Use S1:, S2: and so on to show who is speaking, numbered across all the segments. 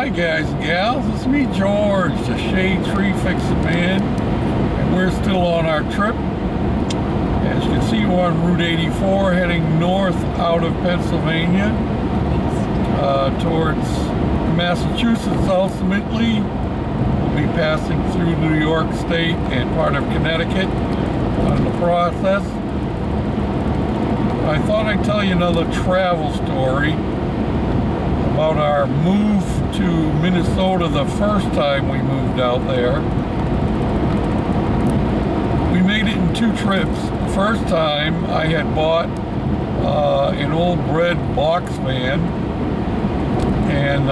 S1: Hi guys and gals, it's me George, the Shade Tree Fixin' Man, and we're still on our trip. As you can see, we're on Route 84 heading north out of Pennsylvania towards Massachusetts. Ultimately, we'll be passing through New York State and part of Connecticut in the process. I thought I'd tell you another travel story about our move to Minnesota the first time we moved out there. We made it in two trips. The first time I had bought an old red box van and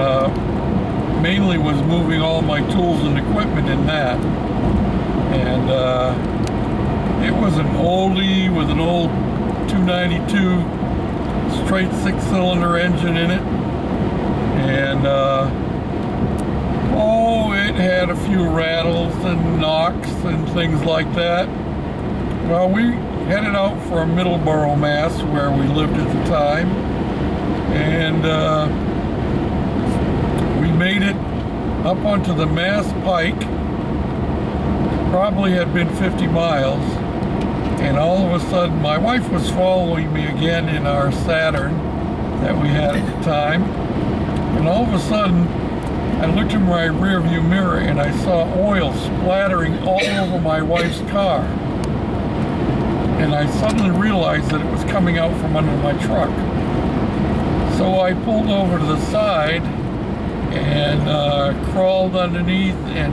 S1: mainly was moving all my tools and equipment in that. And it was an oldie with an old 292 straight six-cylinder engine in it. And it had a few rattles and knocks and things like that. Well, we headed out for Middleborough, Mass, where we lived at the time, and we made it up onto the Mass Pike. Probably had been 50 miles, and all of a sudden my wife was following me again in our Saturn that we had at the time. And all of a sudden, I looked in my rear view mirror and I saw oil splattering all over my wife's car. And I suddenly realized that it was coming out from under my truck. So I pulled over to the side and crawled underneath, and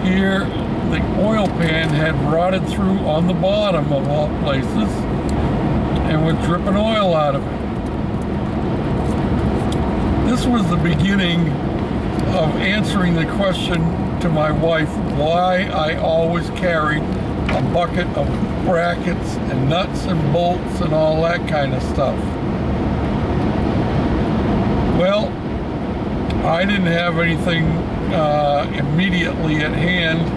S1: here the oil pan had rotted through on the bottom of all places and was dripping oil out of it. This was the beginning of answering the question to my wife why I always carried a bucket of brackets and nuts and bolts and all that kind of stuff. Well, I didn't have anything immediately at hand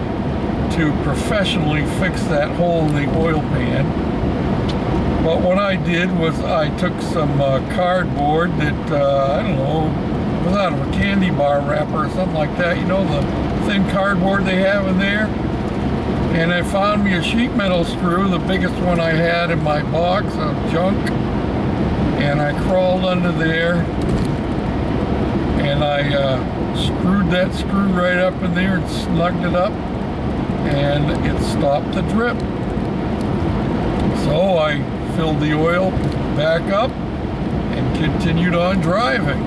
S1: to professionally fix that hole in the oil pan. But what I did was I took some cardboard that, I don't know, was out of a candy bar wrapper or something like that. You know, the thin cardboard they have in there? And I found me a sheet metal screw, the biggest one I had in my box of junk. And I crawled under there and I screwed that screw right up in there and snugged it up, and it stopped the drip. So I filled the oil back up and continued on driving.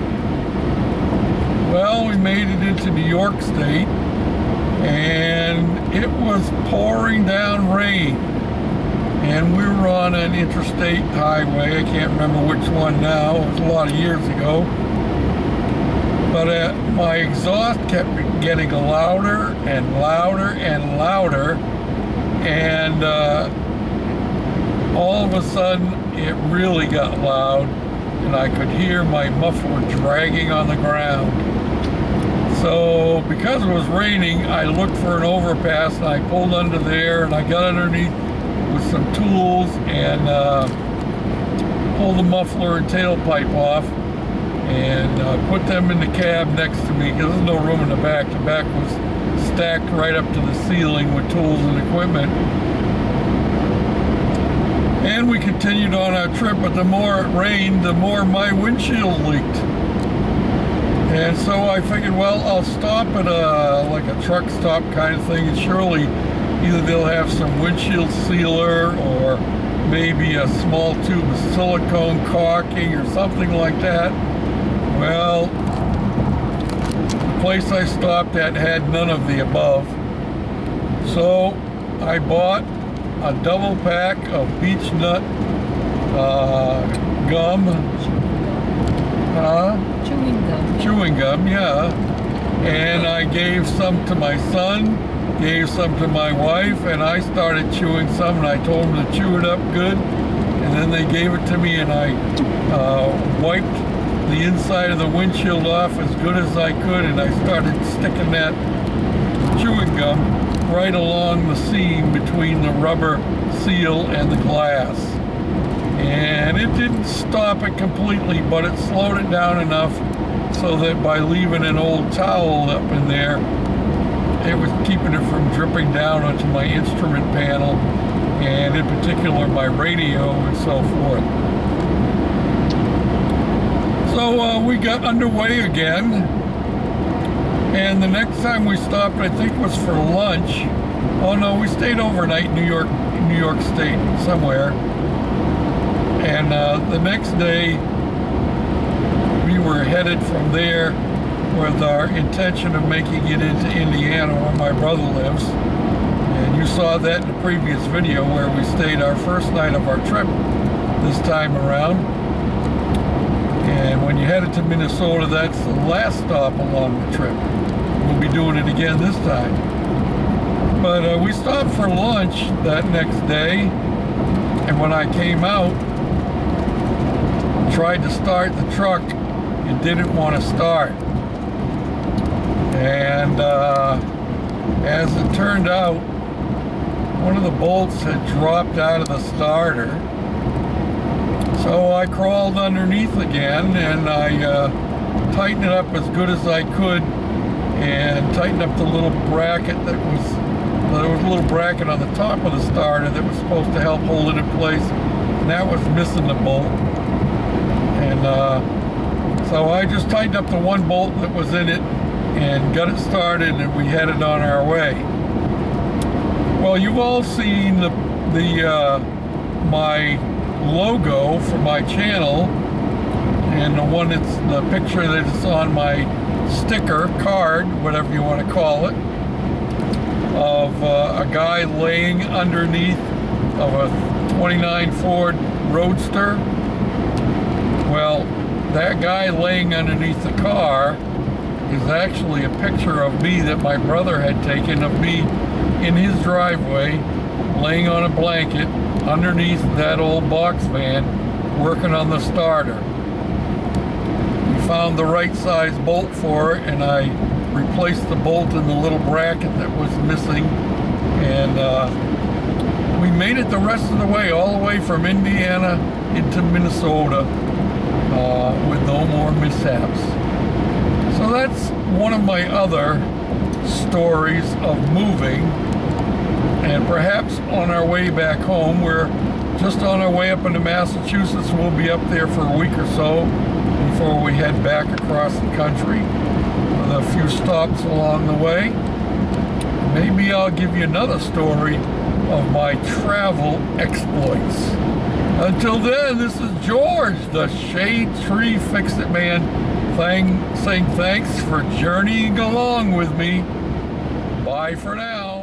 S1: Well, we made it into New York State, and it was pouring down rain, and we were on an interstate highway. I can't remember which one now. It was a lot of years ago. But my exhaust kept getting louder and louder and louder, and all of a sudden it really got loud, and I could hear my muffler dragging on the ground. So because it was raining, I looked for an overpass, and I pulled under there, and I got underneath with some tools and pulled the muffler and tailpipe off and put them in the cab next to me, because there's no room in the back. The back was stacked right up to the ceiling with tools and equipment. And we continued on our trip, but the more it rained, the more my windshield leaked. And so I figured, well, I'll stop at like a truck stop kind of thing, and surely either they'll have some windshield sealer or maybe a small tube of silicone caulking or something like that. Well, the place I stopped at had none of the above. So I bought a double pack of beech nut gum. Chewing gum, yeah. And I gave some to my son, gave some to my wife, and I started chewing some, and I told them to chew it up good. And then they gave it to me, and I wiped the inside of the windshield off as good as I could, and I started sticking that chewing gum right along the seam between the rubber seal and the glass. And it didn't stop it completely, but it slowed it down enough so that by leaving an old towel up in there, it was keeping it from dripping down onto my instrument panel, and in particular my radio and so forth. So we got underway again, and the next time we stopped, I think, was for lunch. Oh no, we stayed overnight in New York State somewhere, and the next day we were headed from there with our intention of making it into Indiana, where my brother lives. And you saw that in the previous video where we stayed our first night of our trip this time around. And when you headed to Minnesota, that's the last stop along the trip. We'll be doing it again this time. But we stopped for lunch that next day, and when I came out, tried to start the truck, it didn't want to start. And as it turned out, one of the bolts had dropped out of the starter. So I crawled underneath again, and I tightened it up as good as I could, and tightened up the little bracket there was a little bracket on the top of the starter that was supposed to help hold it in place, and that was missing the bolt. And so I just tightened up the one bolt that was in it and got it started, and we headed on our way. Well, you've all seen my logo for my channel, and the picture that's on my sticker, card, whatever you want to call it, of a guy laying underneath of a 29 Ford Roadster. Well, that guy laying underneath the car is actually a picture of me that my brother had taken of me in his driveway, laying on a blanket underneath that old box van, working on the starter. We found the right size bolt for it, and I replaced the bolt in the little bracket that was missing, and we made it the rest of the way, all the way from Indiana into Minnesota, with no more mishaps. So that's one of my other stories of moving. And perhaps on our way back home, we're just on our way up into Massachusetts. We'll be up there for a week or so before we head back across the country with a few stops along the way. Maybe I'll give you another story of my travel exploits. Until then, this is George, the Shade Tree Fix-It Man, saying thanks for journeying along with me. Bye for now.